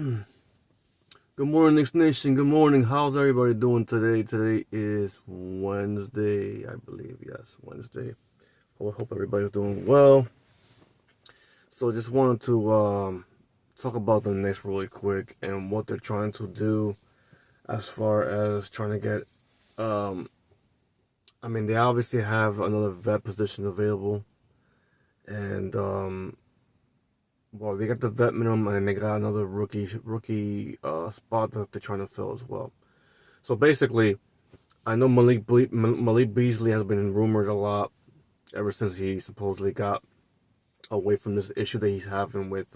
Good morning, Knicks Nation. Good morning. How's everybody doing today? Today is Wednesday, I believe. Yes, Wednesday. Hope everybody's doing well. So, just wanted to talk about the Knicks really quick and what they're trying to do as far as trying to get. Um, they obviously have another vet position available, and well, they got the vet minimum, and they got another rookie spot that they're trying to fill as well. So basically, I know Malik Beasley has been rumored a lot ever since he supposedly got away from this issue that he's having with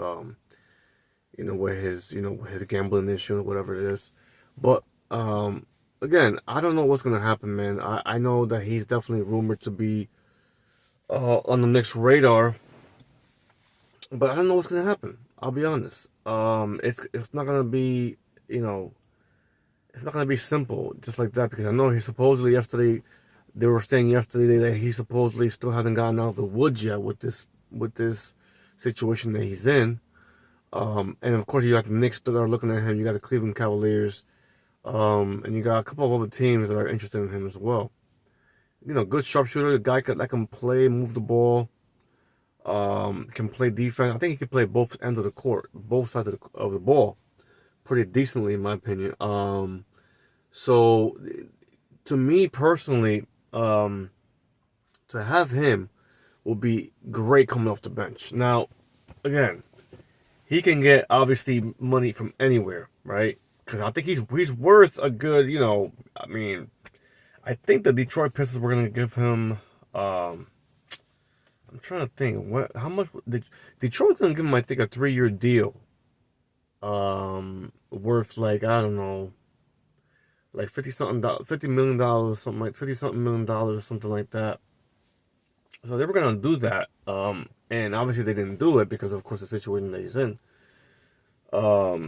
with his gambling issue or whatever it is. But again, I don't know what's gonna happen, man. I know that he's definitely rumored to be on the Knicks radar, but I don't know what's gonna happen. I'll be honest. It's not gonna be you know it's not gonna be simple just like that, because I know he supposedly yesterday they were saying yesterday that he supposedly still hasn't gotten out of the woods yet with this situation that he's in. And of course you got the Knicks that are looking at him. You got the Cleveland Cavaliers, and you got a couple of other teams that are interested in him as well. Good sharpshooter, a guy that can play, move the ball, can play defense. I think he can play both ends of the court, both sides of the ball, pretty decently in my opinion. So to me personally, to have him will be great coming off the bench. Now, again, he can get obviously money from anywhere, right? Because I think he's worth a good, I think the Detroit Pistons were gonna give him. I'm trying to think how much Detroit's gonna give him. I think a 3-year deal, worth like I don't know, like $50 something like $50 something like that. So they were gonna do that, and obviously they didn't do it because of course the situation that he's in.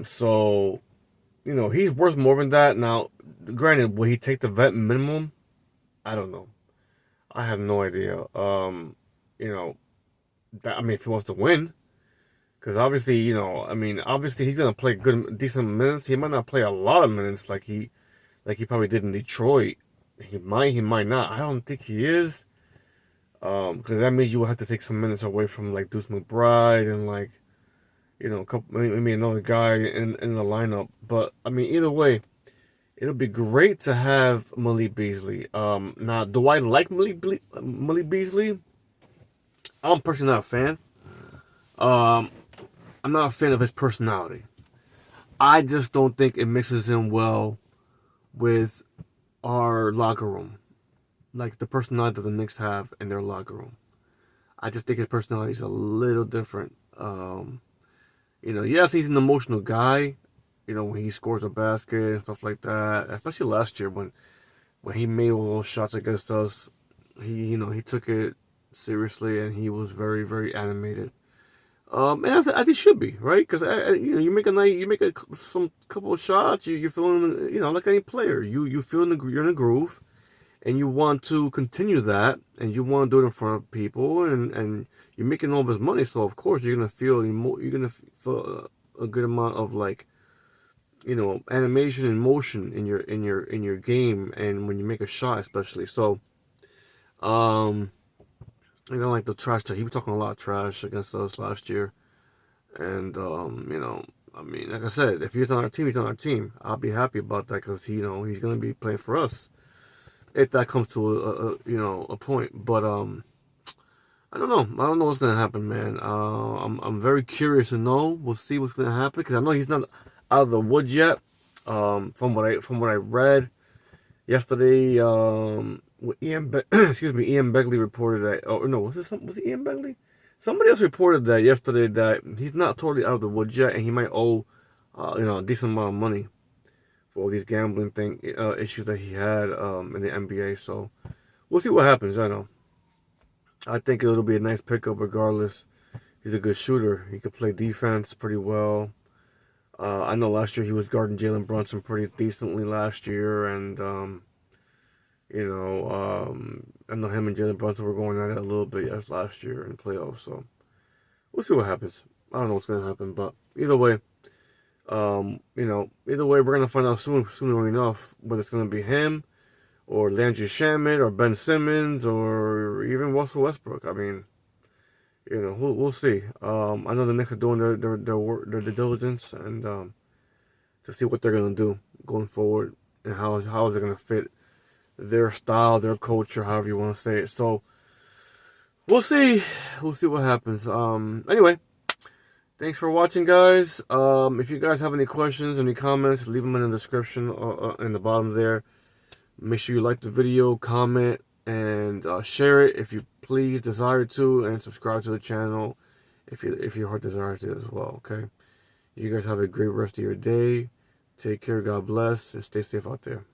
So he's worth more than that. Now, granted, will he take the vet minimum? I don't know. I have no idea. If he wants to win, because obviously, obviously he's gonna play decent minutes. He might not play a lot of minutes like he probably did in Detroit. He might not. I don't think he is. Because that means you will have to take some minutes away from like Deuce McBride and a couple, maybe another guy in the lineup. But either way, it'll be great to have Malik Beasley. Now, do I like Malik Beasley? I'm personally not a fan. I'm not a fan of his personality. I just don't think it mixes in well with our locker room, like the personality that the Knicks have in their locker room. I just think his personality is a little different. Yes, he's an emotional guy. When he scores a basket and stuff like that. Especially last year when he made all those shots against us, he took it seriously and he was very very animated. And as he should be, right? Because you make a night, some couple of shots, you're feeling, like any player, you feel you're in a groove, and you want to continue that, and you want to do it in front of people, and you're making all this money, so of course you're gonna feel a good amount of animation and motion in your game, and when you make a shot, especially. So, I don't like the trash talk. He was talking a lot of trash against us last year, and like I said, if he's on our team, he's on our team. I'll be happy about that because he's gonna be playing for us if that comes to a point. But I don't know. I don't know what's gonna happen, man. I'm very curious to know. We'll see what's gonna happen because I know he's not out of the woods yet. From what I read yesterday, excuse me, Ian Begley reported that. Oh no, was it Ian Begley? Somebody else reported that yesterday that he's not totally out of the woods yet, and he might owe, a decent amount of money for all these gambling issues that he had in the NBA. So we'll see what happens. I think it'll be a nice pickup regardless. He's a good shooter. He can play defense pretty well. I know last year he was guarding Jalen Brunson pretty decently last year, and I know him and Jalen Brunson were going at it a little bit last year in the playoffs. So we'll see what happens. I don't know what's gonna happen, but either way, Either way, we're gonna find out sooner enough whether it's gonna be him or Landry Shamet or Ben Simmons or even Russell Westbrook. I mean, we'll see. I know the Knicks are doing their work, their due diligence, and to see what they're gonna do going forward and how is it gonna fit their style, their culture, however you want to say it. So we'll see. We'll see what happens. Anyway, thanks for watching, guys. If you guys have any questions, any comments, leave them in the description in the bottom there. Make sure you like the video, comment, and share it if you please desire to, and subscribe to the channel if your heart desires it as well. Okay. You guys have a great rest of your day. Take care. God bless, and stay safe out there.